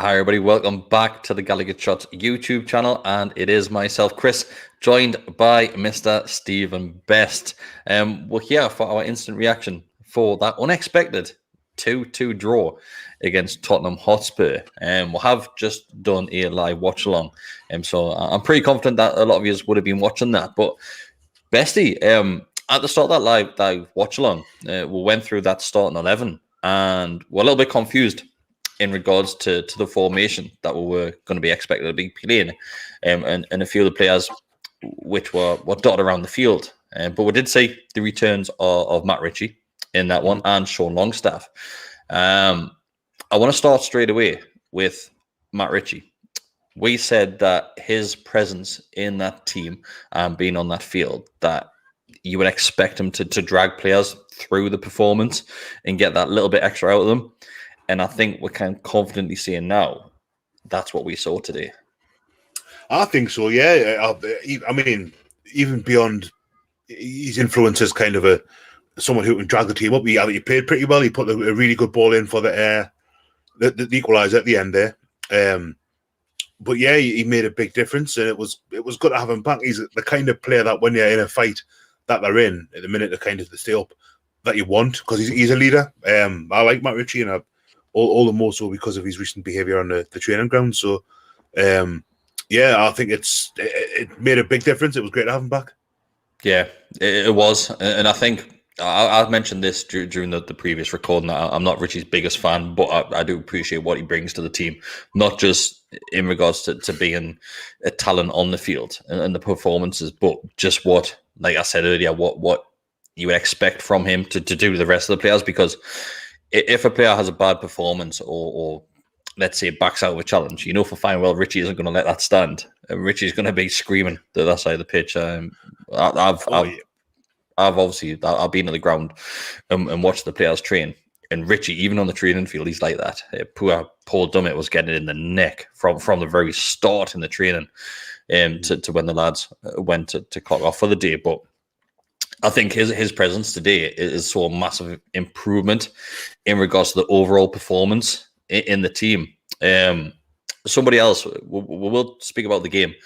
Hi everybody, welcome back to the Gallowgateshots YouTube channel, and it is myself, Chris, joined by Mr. Stephen Best. We're here for our instant reaction for that unexpected 2-2 draw against Tottenham Hotspur. We'll have just done a live watch along, so I'm pretty confident that a lot of you would have been watching that. But Bestie, at the start of that live watch along, we went through that starting 11, and we're a little bit confused in regards to the formation that we were going to be expected to be playing, and a few of the players which were dotted around the field. But we did see the returns of Matt Ritchie in that one and Sean Longstaff. I want to start straight away with Matt Ritchie. We said that his presence in that team and being on that field, that you would expect him to drag players through the performance and get that little bit extra out of them. And I think we can confidently saying now that's what we saw today. I think so, yeah. I mean, even beyond his influence as kind of someone who can drag the team up, he played pretty well. He put a really good ball in for the equaliser at the end there. But yeah, he made a big difference, and it was good to have him back. He's the kind of player that when you're in a fight that they're in at the minute to kind of stay up, that you want, because he's a leader. I like Matt Ritchie, and all the more so because of his recent behaviour on the training ground. So, yeah, I think it made a big difference. It was great to have him back. Yeah, it was. And I think I mentioned this during the previous recording. I'm not Ritchie's biggest fan, but I do appreciate what he brings to the team, not just in regards to being a talent on the field and the performances, but just what, like I said earlier, what you would expect from him to do to the rest of the players. Because if a player has a bad performance or let's say backs out of a challenge, you know for fine well Ritchie isn't going to let that stand. Ritchie's going to be screaming to that side of the pitch. I've obviously been at the ground and watched the players train, and Ritchie, even on the training field, he's like that. Poor Paul Dummett was getting it in the neck from the very start in the training, to when the lads went to clock off for the day. But I think his presence today is so a massive improvement in regards to the overall performance in the team. Somebody else, we'll speak about the game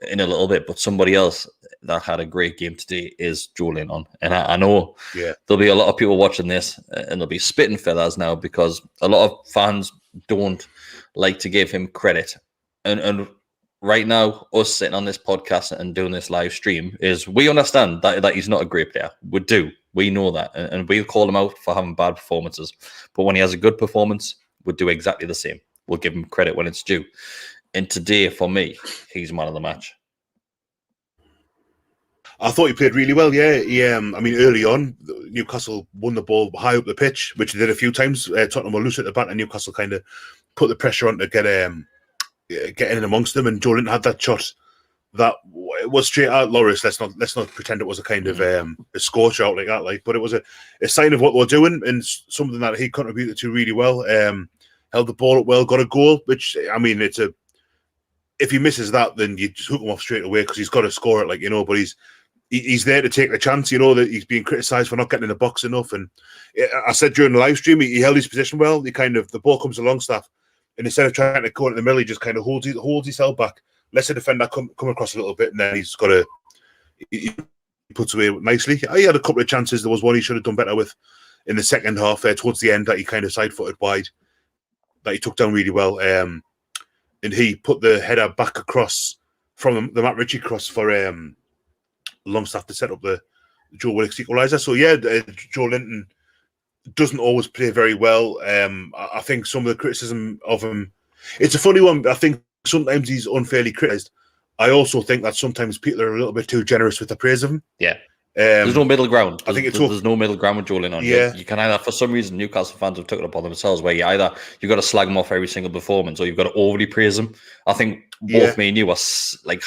in a little bit, but somebody else that had a great game today is Joelinton. And I know there'll be a lot of people watching this and they'll be spitting feathers now, because a lot of fans don't like to give him credit. And right now, us sitting on this podcast and doing this live stream, is we understand that he's not a great player. We know that. And we'll call him out for having bad performances. But when he has a good performance, we'll do exactly the same. We'll give him credit when it's due. And today, for me, he's man of the match. I thought he played really well, yeah. I mean, early on, Newcastle won the ball high up the pitch, which they did a few times. Tottenham were loose at the back, and Newcastle kind of put the pressure on to get in amongst them, and Joelinton had that shot that was straight at Loris. Let's not pretend it was a kind of a scorch out like that, but it was a sign of what we're doing, and something that he contributed to really well. Held the ball up well, got a goal, which, I mean, if he misses that, then you just hook him off straight away, because he's got to score it, but he's there to take the chance, that he's being criticised for not getting in the box enough. And I said during the live stream, he held his position well. The ball comes to Longstaff, and instead of trying to go in the middle, he just kind of holds himself back, lets the defender come across a little bit, and then he puts away nicely. He had a couple of chances. There was one he should have done better with in the second half, towards the end, that he kind of side-footed wide, that he took down really well. And he put the header back across from the Matt Ritchie cross for Longstaff to set up the Joe Willock's equaliser. So yeah, Joelinton doesn't always play very well. I think some of the criticism of him, it's a funny one. I think sometimes he's unfairly criticised. I also think that sometimes people are a little bit too generous with the praise of him. Yeah. There's no middle ground. There's no middle ground with Joelinton. Yeah. You can either, for some reason, Newcastle fans have took it upon themselves where you've got to slag him off every single performance, or you've got to overly praise him. I think both me and you are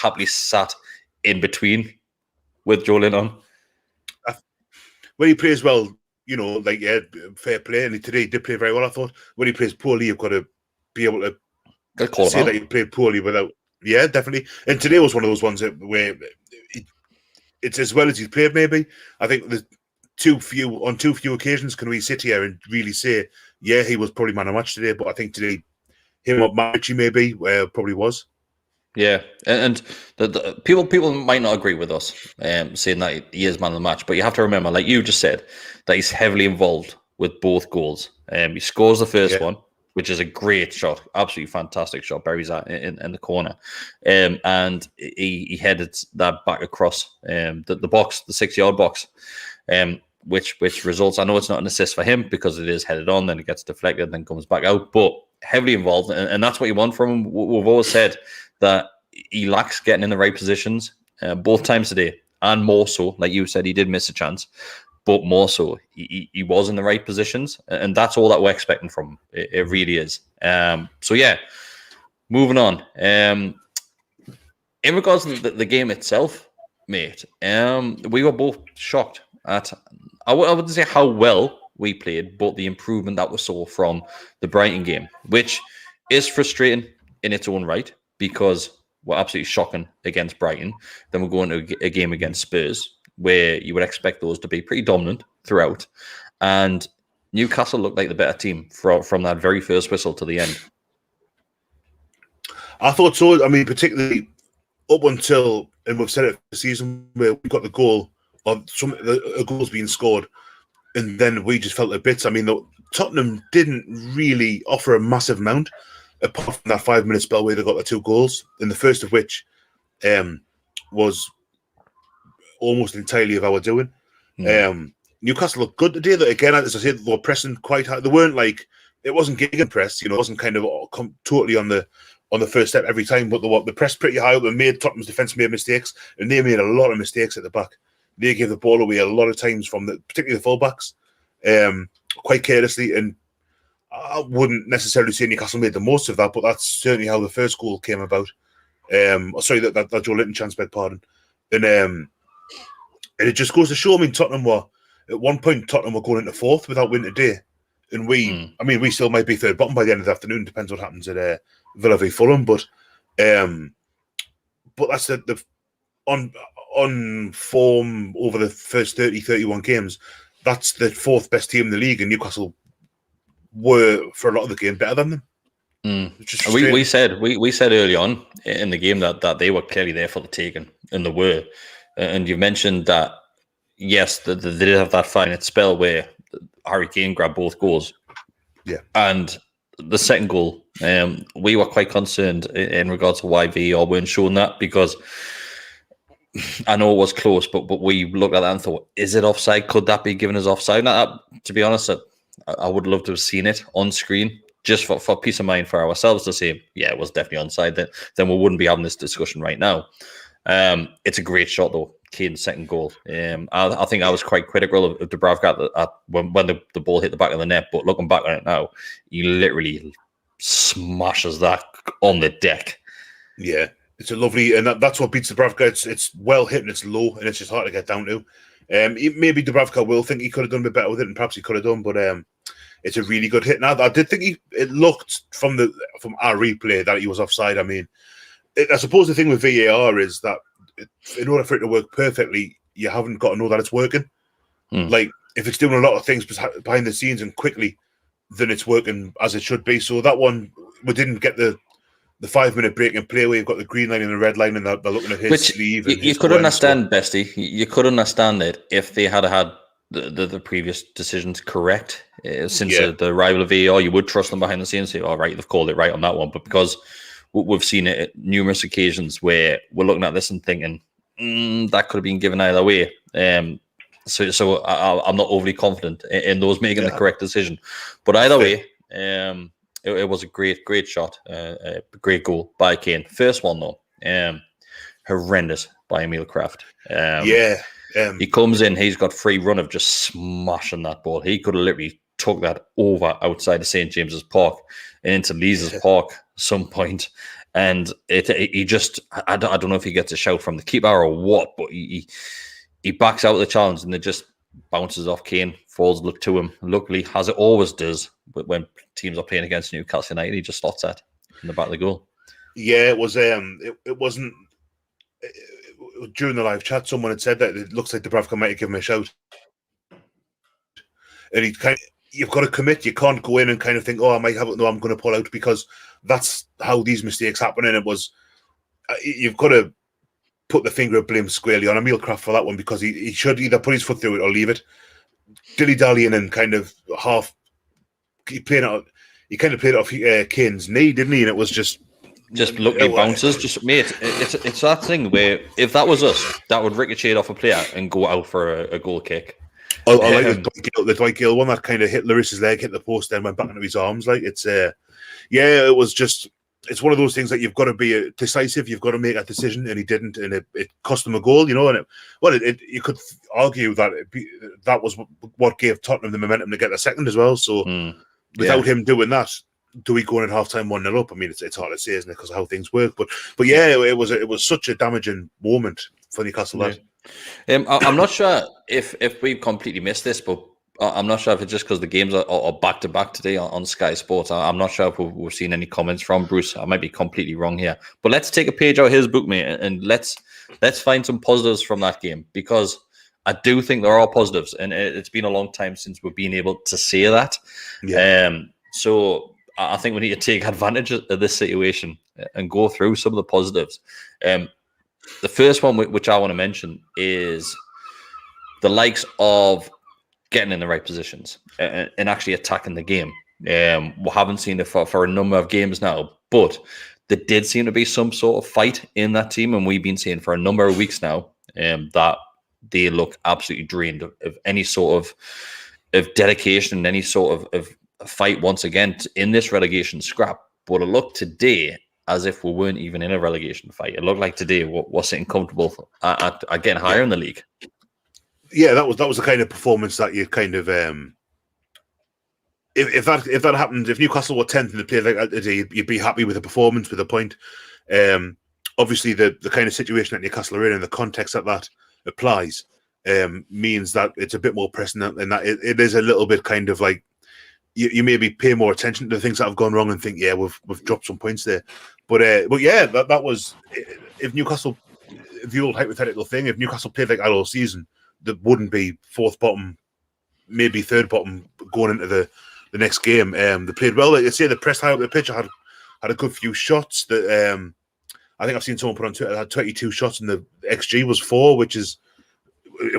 happily sat in between with Joelinton. When he plays well, fair play. And today he did play very well, I thought. When he plays poorly, you've got to be able to say that he played poorly without... Yeah, definitely. And today was one of those ones where it's as well as he's played, maybe. I think on too few occasions can we sit here and really say, yeah, he was probably man of match today. But I think today him or Marici maybe, probably was. Yeah, and the people might not agree with us, saying that he is man of the match, but you have to remember, like you just said, that he's heavily involved with both goals. He scores the first one, which is a great shot, absolutely fantastic shot. Buries that in the corner, and he headed that back across the box, the 6-yard box, which results. I know it's not an assist for him because it is headed on, then it gets deflected, then comes back out, but heavily involved, and that's what you want from him. We've always said that he lacks getting in the right positions both times today, and more so, like you said, he did miss a chance, but more so, he was in the right positions, and that's all that we're expecting from him. It really is. So yeah, moving on. In regards to the game itself, mate, we were both shocked at, I wouldn't say how well we played, but the improvement that we saw from the Brighton game, which is frustrating in its own right, because we're absolutely shocking against Brighton. Then we're going to a game against Spurs, where you would expect those to be pretty dominant throughout. And Newcastle looked like the better team from that very first whistle to the end. I thought so. I mean, particularly up until, and we've said it the season, where we got the goal, or some the goals being scored, and then we just felt a bit. I mean, Tottenham didn't really offer a massive amount, apart from that 5-minute spell where they got the 2 goals, and the first of which was almost entirely of our doing. Newcastle looked good today. That again, as I said, they were pressing quite hard. They weren't like, it wasn't gegenpress, it wasn't kind of totally on the first step every time, but they pressed pretty high up and made Tottenham's defence made mistakes, and they made a lot of mistakes at the back. They gave the ball away a lot of times from particularly the fullbacks, quite carelessly, and I wouldn't necessarily say Newcastle made the most of that, but that's certainly how the first goal came about. Sorry, that Joelinton chance, beg pardon. And it just goes to show, I mean, at one point, Tottenham were going into 4th without winning today. And we still might be 3rd bottom by the end of the afternoon, depends what happens at Villa v Fulham. But that's the on form over the first 30, 31 games, that's the 4th best team in the league, and Newcastle were, for a lot of the game, better than them. We said early on in the game that they were clearly there for the taking, and they were. And you mentioned that, yes, they did have that 5-minute spell where Harry Kane grabbed both goals. Yeah. And the second goal, we were quite concerned in regards to why VAR weren't showing that, because I know it was close, but we looked at that and thought, is it offside? Could that be given as offside? Now, to be honest, I would love to have seen it on screen, just for peace of mind for ourselves to say, yeah, it was definitely onside. Then we wouldn't be having this discussion right now. It's a great shot, though, Kane's second goal. I think I was quite critical of Dubravka when the ball hit the back of the net, but looking back on it now, he literally smashes that on the deck. Yeah, it's a lovely, and that's what beats Dubravka. It's well hit and it's low, and it's just hard to get down to. Maybe Dubravka will think he could have done a bit better with it, and perhaps he could have done, but it's a really good hit. Now, I did think it looked from our replay that he was offside. I mean, I suppose the thing with VAR is that in order for it to work perfectly, you haven't got to know that it's working. Like, if it's doing a lot of things behind the scenes and quickly, then it's working as it should be. So that one, we didn't get the 5-minute break and play where you've got the green line and the red line, and they're looking at his sleeve. You could understand, Bestie. You could understand it if they had the previous decisions correct. Since the arrival of VAR, you would trust them behind the scenes and say, all right, they've called it right on that one. But because we've seen it at numerous occasions where we're looking at this and thinking, that could have been given either way. So I'm not overly confident in those making the correct decision. But either way, it was a great shot, a great goal by Kane. First one, though, horrendous by Emil Kraft. He comes in, he's got free run of just smashing that ball. He could have literally took that over outside of St. James's Park and into Lees's Park at some point. And he just, I don't know if he gets a shout from the keeper or what, but he backs out the challenge and it just bounces off Kane, falls to him. Luckily, as it always does when teams are playing against Newcastle United, he just slots that in the back of the goal. Yeah, it was. It wasn't. During the live chat, someone had said that it looks like Dubravka might have given him a shout, and you've got to commit. You can't go in and kind of think, oh, I might have it. No, I'm going to pull out, because that's how these mistakes happen. And it was, you've got to put the finger of blame squarely on Emil Kraft for that one, because he should either put his foot through it or leave it. Dilly-dallying and kind of half, he kind of played it off Kane's knee, didn't he? And it was just lucky bounces. Just mate, it's that thing where if that was us, that would ricochet off a player and go out for a goal kick. I like the Dwight Gale one that kind of hit Lewis's leg, hit the post, then went back into his arms. Like it was just, it's one of those things that you've got to be decisive. You've got to make a decision, and he didn't, and it cost him a goal. And you could argue that that was what gave Tottenham the momentum to get a second as well. So without him doing that, do we go in at halftime 1-0 up? I mean, it's hard to say, isn't it, because of how things work. But it was such a damaging moment for Newcastle. I'm not sure if we've completely missed this, but I'm not sure if it's just because the games are back to back today on Sky Sports. I'm not sure if we've seen any comments from Bruce. I might be completely wrong here, but let's take a page out of his book, mate, and let's find some positives from that game, because I do think there are positives, and it's been a long time since we've been able to say that. So I think we need to take advantage of this situation and go through some of the positives. The first one, which I want to mention, is the likes of getting in the right positions and actually attacking the game. We haven't seen it for a number of games now, but there did seem to be some sort of fight in that team, and we've been seeing for a number of weeks now that they look absolutely drained of any sort of dedication and any sort of fight once again in this relegation scrap. But it looked today as if we weren't even in a relegation fight. It looked like today we're sitting comfortable at getting higher in the league. Yeah, that was the kind of performance that you kind of if that happened, if Newcastle were 10th in the play like that today, you'd be happy with the performance, with a point. Obviously, the kind of situation that Newcastle are in and the context that applies means that it's a bit more pressing, and that it is a little bit kind of like you maybe pay more attention to the things that have gone wrong and think, yeah, we've dropped some points there. But yeah, that was, if Newcastle, the old hypothetical thing, if Newcastle played like that all season, there wouldn't be fourth bottom, maybe third bottom going into the next game. They played well. Like I say, they pressed high up the pitch. I had a good few shots. That I think I've seen someone put on Twitter, had 22 shots and the XG was 4, which is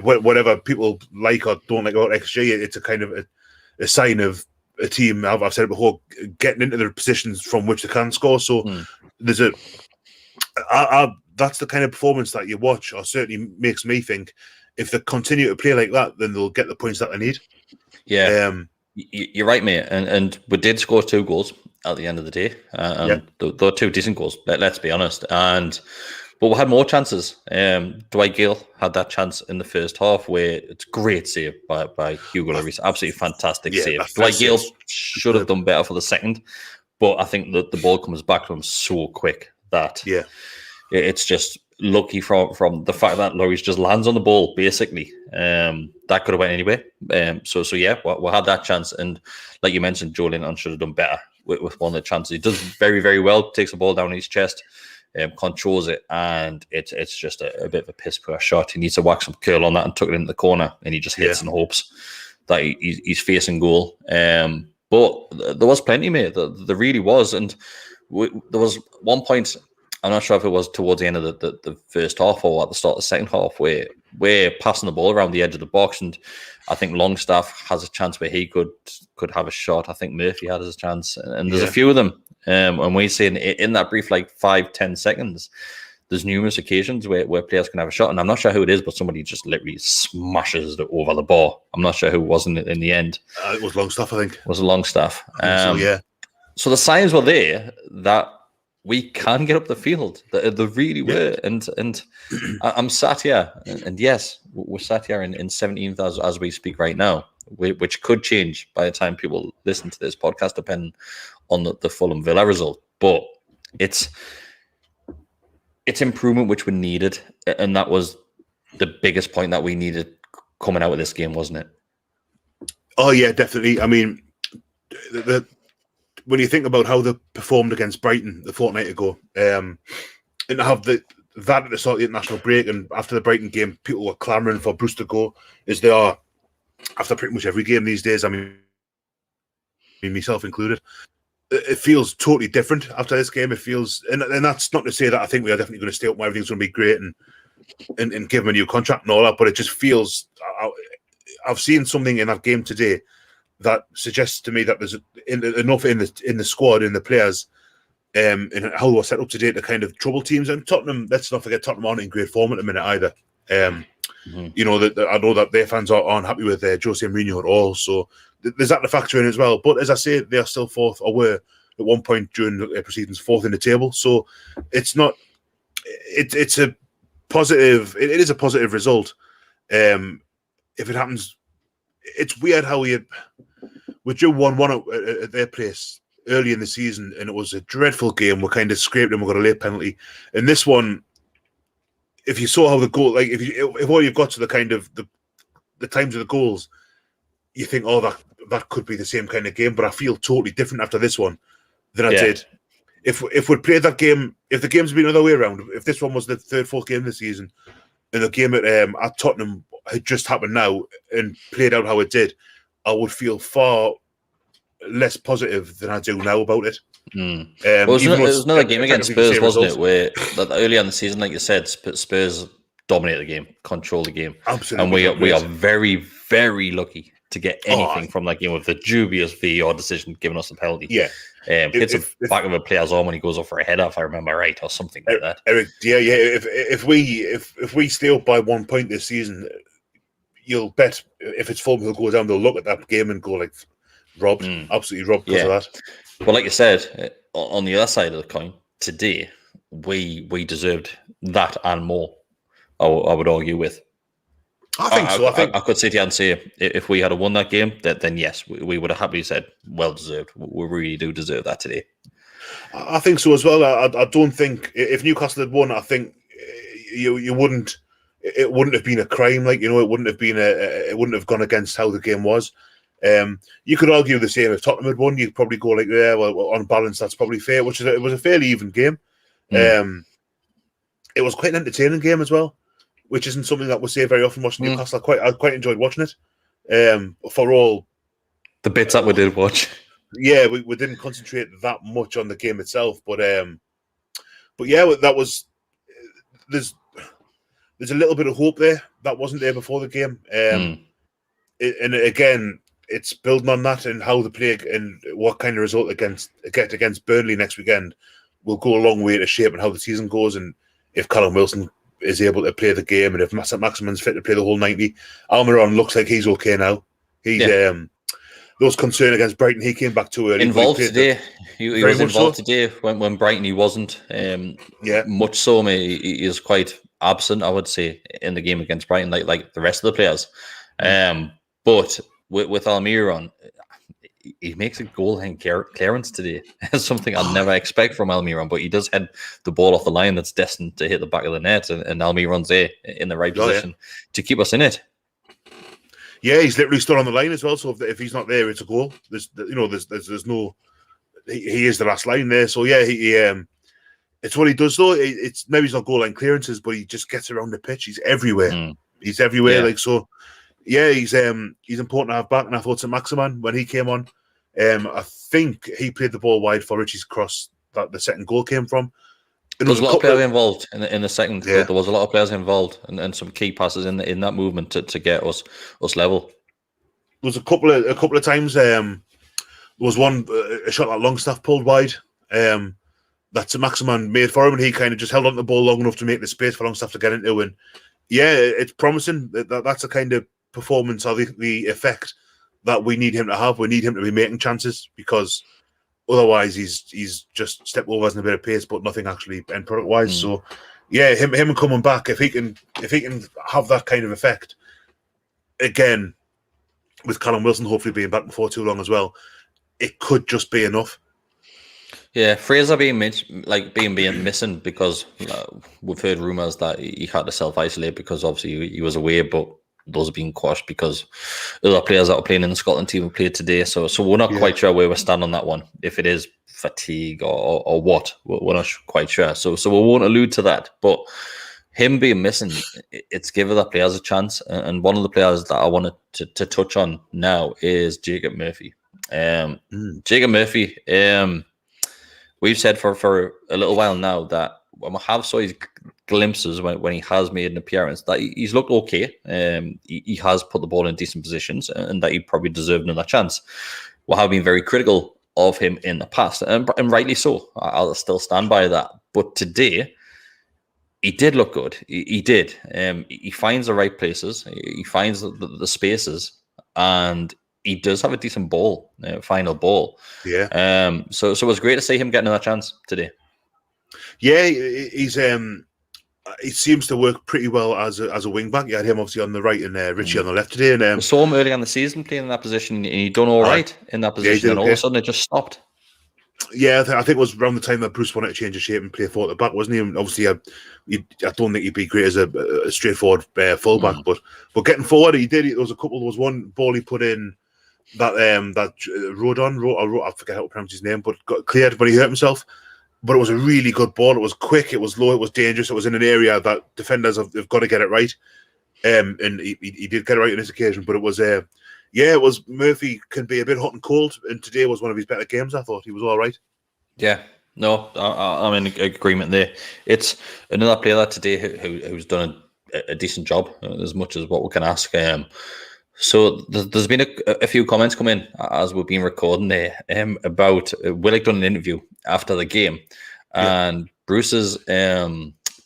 whatever people like or don't like about XG. It's a kind of a sign of a team, I've said it before, getting into the positions from which they can score. So there's that's the kind of performance that you watch, or certainly makes me think, if they continue to play like that, then they'll get the points that they need. Yeah, you're right, mate. And we did score 2 goals at the end of the day. They were 2 decent goals, let's be honest. But we had more chances. Dwight Gale had that chance in the first half where it's a great save by Hugo Lloris. Absolutely fantastic save. Dwight Gale should have done better for the second, but I think that the ball comes back to him so quick that it's just lucky from the fact that Lloris just lands on the ball, basically. That could have went anyway. So yeah, we had that chance. And like you mentioned, Joelinton should have done better with one of the chances. He does very, very well, takes the ball down his chest, controls it, and it's just a bit of a piss poor shot. He needs to whack some curl on that and tuck it into the corner, and he just hits and hopes that he's facing goal. But there was plenty, mate. There really was. And there was one point, I'm not sure if it was towards the end of the first half or at the start of the second half, where we're passing the ball around the edge of the box, and I think Longstaff has a chance where he could have a shot. I think Murphy had his chance, and there's a few of them. And we see in that brief, like 5-10 seconds, there's numerous occasions where players can have a shot, and I'm not sure who it is, but somebody just literally smashes it over the bar. I'm not sure who it was in the end. It was Longstaff, I think. It was Longstaff. Yeah. So the signs were there that we can get up the field. They really were. And I'm sat here, and yes, we're sat here in 17th as we speak right now, which could change by the time people listen to this podcast, depending on the Fulham Villa result. But it's improvement which we needed, and that was the biggest point that we needed coming out of this game, wasn't it? Oh yeah, definitely. I mean, when you think about how they performed against Brighton the fortnight ago, and to have that at the start of the international break, and after the Brighton game, people were clamouring for Bruce to go, as they are after pretty much every game these days. I mean, mean, myself included. It feels totally different after this game. It feels, and that's not to say that I think we are definitely going to stay up and everything's going to be great and give him a new contract and all that, but it just feels, I've seen something in that game today that suggests to me that there's enough in the squad, in the players, and how we're set up today to kind of trouble teams. And Tottenham, let's not forget, Tottenham aren't in great form at the minute either. You know, that I know that their fans aren't happy with Jose Mourinho at all, so there's that to factor in as well. But as I say, they are still fourth, or were at one point during the proceedings fourth in the table. So it's not. It's a positive. It is a positive result. If it happens, it's weird how we drew 1-1 at their place early in the season, and it was a dreadful game. We kind of scraped and we got a late penalty. And this one, if you saw how the goal, like if all you've got to the kind of the times of the goals, you think, oh, that could be the same kind of game. But I feel totally different after this one than I did. If we'd played that game, if the game's been the other way around, if this one was the third, fourth game of the season, and the game at Tottenham had just happened now and played out how it did, I would feel far less positive than I do now about it. Well, it was another game against Spurs, wasn't it? Where early on the season, like you said, Spurs dominate the game, control the game. Absolutely. And we are very, very lucky to get anything from that game with the dubious VAR decision giving us a penalty. Yeah. Hits the back of a player's arm when he goes up for a header, if I remember right, or something like that. Eric, if we stay up by 1 point this season, you'll bet if it's Fulham who'll go down, they'll look at that game and go like, robbed, absolutely robbed because of that. Well, like you said, on the other side of the coin, today we deserved that and more. I would argue with. I think so. I could sit here and say if we had won that game, then yes, we would have happily said well deserved. We really do deserve that today. I think so as well. I don't think if Newcastle had won, I think you wouldn't. It wouldn't have been a crime, like, you know. It wouldn't have been it wouldn't have gone against how the game was. You could argue the same if Tottenham had won. You'd probably go like, yeah, well, on balance, that's probably fair. It was a fairly even game. It was quite an entertaining game as well, which isn't something that we say very often watching Newcastle. I quite enjoyed watching it. For all the bits that we did watch, we didn't concentrate that much on the game itself, but yeah, that was there's a little bit of hope there that wasn't there before the game. And again, it's building on that and how they play and what kind of result against Burnley next weekend will go a long way to shaping how the season goes. And if Callum Wilson is able to play the game, and if Maximin's fit to play the whole 90, Almiron looks like he's okay now. He's those concern against Brighton, he came back too early. Involved today. He was involved today when Brighton he wasn't. Much so, he is quite absent, I would say, in the game against Brighton, like the rest of the players. But with Almiron, he makes a goal-line clearance today. It's something I'll never expect from Almiron, but he does head the ball off the line that's destined to hit the back of the net, and Almiron's there in the right position to keep us in it. Yeah, he's literally stood on the line as well. So if he's not there, it's a goal. There's no. He is the last line there. So yeah, he it's what he does though. It's maybe he's not goal line clearances, but he just gets around the pitch. He's everywhere. He's everywhere. Like so. Yeah, he's important to have back. And I thought to Maximin when he came on, I think he played the ball wide for Richie's cross that the second goal came from. There was a lot of players involved in the second. Yeah. There was a lot of players involved and some key passes in that movement to get us level. There was a couple of times. There was one a shot that Longstaff pulled wide. That Maximin made for him, and he kind of just held on to the ball long enough to make the space for Longstaff to get into. And yeah, it's promising. That's a kind of performance or the effect that we need him to have. We need him to be making chances because otherwise he's just step overs and a bit of pace, but nothing actually end product wise. So yeah, him coming back, if he can have that kind of effect again with Callum Wilson hopefully being back before too long as well, it could just be enough. Yeah, Fraser being missing because we've heard rumours that he had to self-isolate because obviously he was away, but those are being quashed because other players that are playing in the Scotland team have played today. So we're not quite sure where we stand on that one. If it is fatigue or what, we're not quite sure. So we won't allude to that. But him being missing, it's given the players a chance. And one of the players that I wanted to touch on now is Jacob Murphy. Jacob Murphy, we've said for a little while now that I have saw his glimpses when he has made an appearance that he's looked okay. He has put the ball in decent positions and that he probably deserved another chance. We have been very critical of him in the past, and rightly so. I'll still stand by that. But today, he did look good. He did. He finds the right places. He finds the spaces, and he does have a decent ball, final ball. Yeah. So it was great to see him getting another chance today. Yeah, he seems to work pretty well as a wing back. You had him obviously on the right and Richie on the left today. And we saw him early in the season playing in that position, and he done all right in that position. And all of a sudden, it just stopped. Yeah, I think it was around the time that Bruce wanted to change his shape and play forward at the back, wasn't he? And obviously, I don't think he'd be great as a straightforward fullback, but getting forward, he did. There was one ball he put in that Rodon, I forget how to pronounce his name, but got cleared, but he hurt himself. But it was a really good ball. It was quick, it was low, it was dangerous. It was in an area that defenders have got to get it right. And he did get it right on this occasion, but it was it was Murphy can be a bit hot and cold, and today was one of his better games. I thought he was all right. Yeah, no, I'm in agreement there. It's another player that today who's done a decent job, as much as what we can ask. So there's been a few comments come in as we've been recording there about Willock done an interview after the game, and Bruce's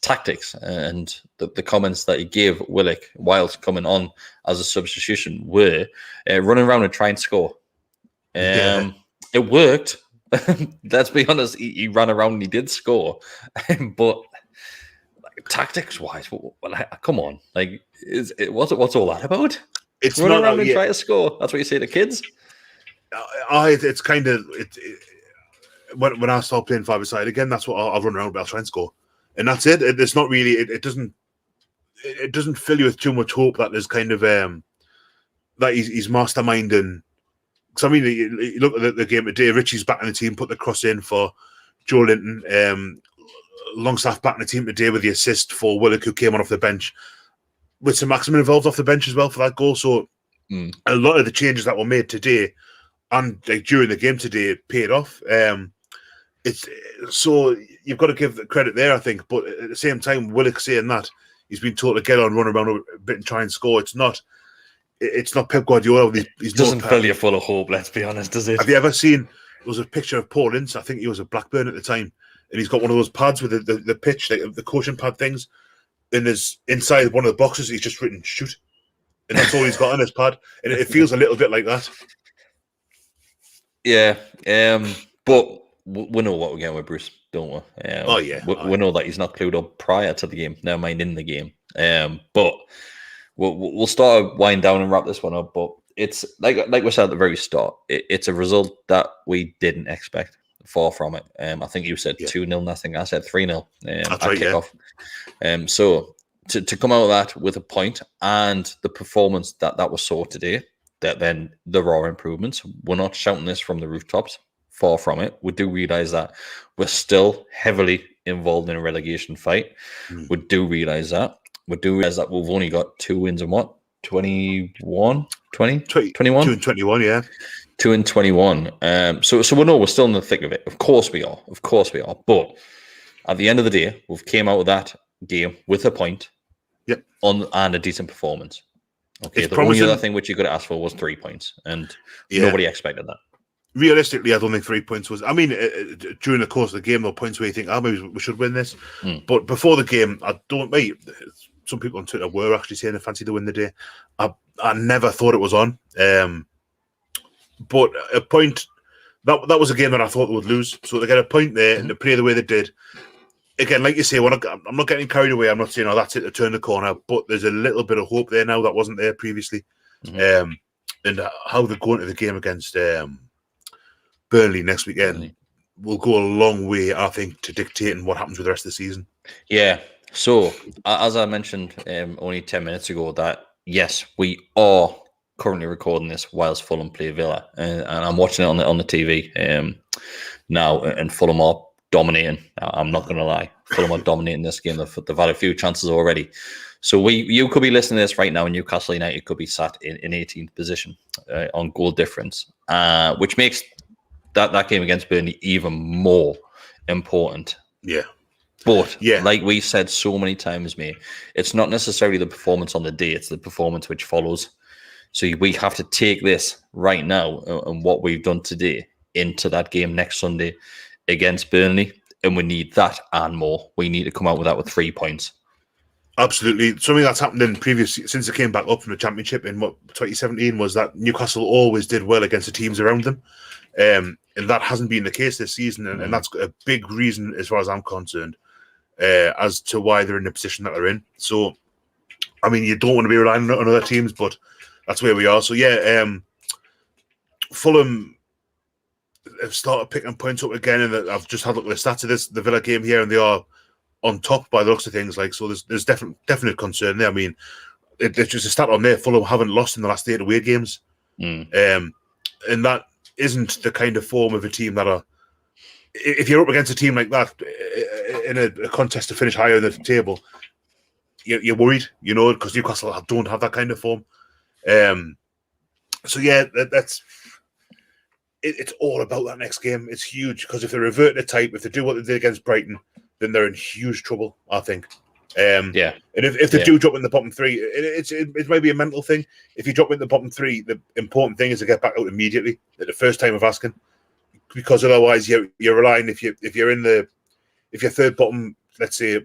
tactics and the comments that he gave Willock whilst coming on as a substitution were running around and try and score. It worked. Let's be honest, he ran around and he did score, but tactics wise, come on, what's all that about? It's run around and try to score. That's what you say to kids. It's kind of when I start playing five-a-side again, that's what I'll run around, but I'll try and score, and that's it. It's not really. It doesn't fill you with too much hope that there's kind of that he's masterminding. Because I mean, you look at the game today. Richie's back in the team, put the cross in for Joelinton. Longstaff back in the team today with the assist for Willock, who came on off the bench, with some Maximin involved off the bench as well for that goal. So a lot of the changes that were made today and during the game today paid off. It's so you've got to give the credit there, I think. But at the same time, Willock saying that he's been told to get on, run around a bit and try and score. It's not Pep Guardiola. He doesn't fill you full of hope. Let's be honest, does it? Have you ever seen? There was a picture of Paul Ince. I think he was at Blackburn at the time, and he's got one of those pads with the pitch, like the caution pad things. And there's inside one of the boxes, he's just written "shoot," and that's all he's got on his pad. And it feels a little bit like that. Yeah, but we know what we're getting with Bruce, don't we? We know that he's not clued up prior to the game. Never mind in the game. But we'll start wind down and wrap this one up. But it's like we said at the very start. It's a result that we didn't expect. Far from it. I think you said 2-0. I think I said 3-0 at kickoff. So to come out of that with a point and the performance that was saw today, that then there are improvements. We're not shouting this from the rooftops. Far from it. We do realise that we're still heavily involved in a relegation fight. We do realise that. We do realise that we've only got 2 wins and what? 21? 20? 21? 2 and 21, yeah. 2 and 21. So we know we're still in the thick of it. Of course we are. But at the end of the day, we've came out of that game with a point and a decent performance. Okay, the only other thing which you could ask for was 3 points, and nobody expected that. Realistically, I don't think 3 points was... I mean, during the course of the game, there were points where you think, maybe we should win this. But before the game, some people on Twitter were actually saying they fancied to win the day. I never thought it was on. But a point, that was a game that I thought they would lose. So to get a point there and to play the way they did, again, like you say, I'm not getting carried away. I'm not saying, that's it to turn the corner. But there's a little bit of hope there now that wasn't there previously. And how they're going to the game against Burnley next weekend will go a long way, I think, to dictating what happens with the rest of the season. Yeah. So, as I mentioned only 10 minutes ago, that yes, we are currently recording this whilst Fulham play Villa, and I'm watching it on the TV now, and Fulham are dominating. I'm not going to lie. Fulham are dominating this game. They've had a few chances already. So you could be listening to this right now, and Newcastle United could be sat in 18th position on goal difference, which makes that game against Burnley even more important. Yeah. But like we said so many times, mate, it's not necessarily the performance on the day, it's the performance which follows. So we have to take this right now and what we've done today into that game next Sunday against Burnley. And we need that and more. We need to come out with that with 3 points. Absolutely. Something that's happened in since they came back up from the Championship in 2017 was that Newcastle always did well against the teams around them. And that hasn't been the case this season. And that's a big reason, as far as I'm concerned, as to why they're in the position that they're in. So, I mean, you don't want to be relying on other teams, but that's where we are. So, Fulham have started picking points up again. And I've just had a look at the stats of the Villa game here, and they are on top by the looks of things. Like, so there's definite concern there. I mean, it's just a stat on there. Fulham haven't lost in the last 8 away games. And that isn't the kind of form of a team that are, if you're up against a team like that in a contest to finish higher in the table, you're worried, because Newcastle don't have that kind of form. So that's it's all about that next game. It's huge, because if they revert the type, if they do what they did against Brighton, then they're in huge trouble, I think. And if they do drop in the bottom 3, it might be a mental thing. If you drop in the bottom 3, the important thing is to get back out immediately at the first time of asking, because otherwise you're relying, if you're third bottom, let's say,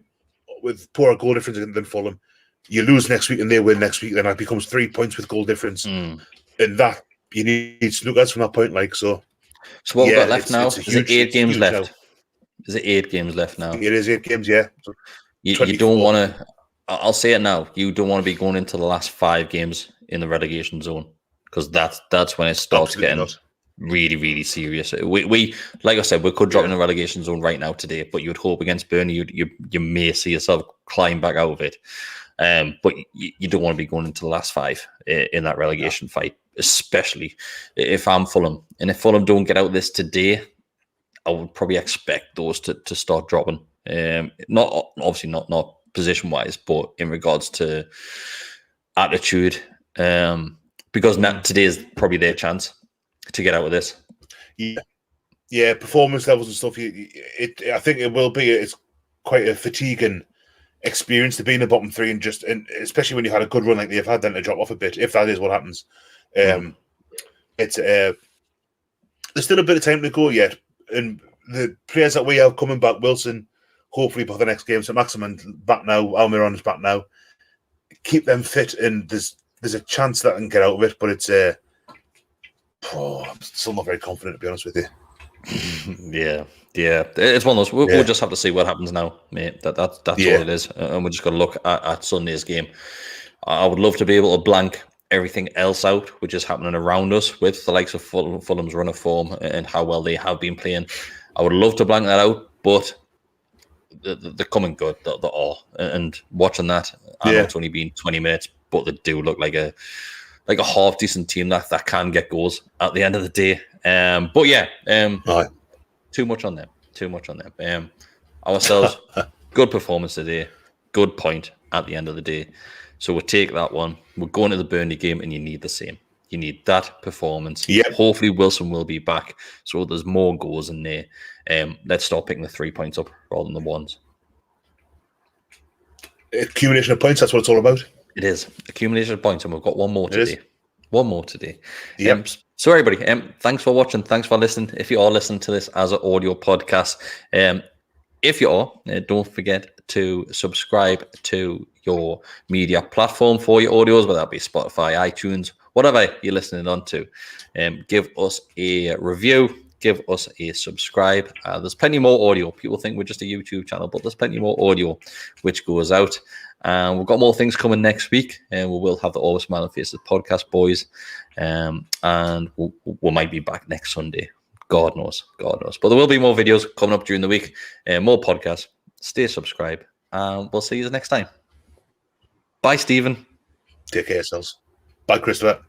with poorer goal difference than Fulham, you lose next week and they win next week, then that becomes 3 points with goal difference, and that you need snookered from that point. So what we've got left now? Is it 8 games left? Is it 8 games left now? It is 8 games, yeah. So you don't want to. I'll say it now. You don't want to be going into the last 5 games in the relegation zone, because that's when it starts getting really, really serious. We like I said, we could drop in the relegation zone right now today, but you'd hope against Burnley you may see yourself climb back out of it. But you don't want to be going into the last 5 in that relegation fight, especially if I'm Fulham. And if Fulham don't get out of this today, I would probably expect those to start dropping. Not position wise, but in regards to attitude, because now today is probably their chance to get out of this. Yeah, performance levels and stuff. I think it will be. It's quite a fatiguing experience to be in the bottom 3, and especially when you had a good run like they've had, then to drop off a bit, if that is what happens. It's there's still a bit of time to go yet, and the players that we have coming back, Wilson, hopefully by the next game, so Maximin back now, Almiron is back now. Keep them fit, and there's a chance that I can get out of it, but it's I'm still not very confident, to be honest with you. Yeah, it's one of those. We'll just have to see what happens now, mate. That's all it is, and we just got to look at Sunday's game. I would love to be able to blank everything else out, which is happening around us with the likes of Fulham's run of form and how well they have been playing. I would love to blank that out, but they're coming good. They are, and watching that, I know it's only been 20 minutes, but they do look like a half decent team that can get goals at the end of the day. Too much on them. Ourselves, good performance today, good point at the end of the day. So we'll take that one. We're going to the Burnley game, and you need the same. You need that performance. Yep. Hopefully Wilson will be back, so there's more goals in there. Let's start picking the 3 points up rather than the ones. Accumulation of points, that's what it's all about. It is. Accumulation of points, and we've got one more today. Yep. So everybody, thanks for watching. Thanks for listening. If you are listening to this as an audio podcast, if you are, don't forget to subscribe to your media platform for your audios, whether that be Spotify, iTunes, whatever you're listening on to. Give us a review. Give us a subscribe. There's plenty more audio. People think we're just a YouTube channel, but there's plenty more audio which goes out. We've got more things coming next week, and we will have the Always Smiling Faces podcast, boys. And we might be back next Sunday. God knows. But there will be more videos coming up during the week, more podcasts. Stay subscribed, and we'll see you next time. Bye, Stephen. Take care, yourselves. Bye, Christopher.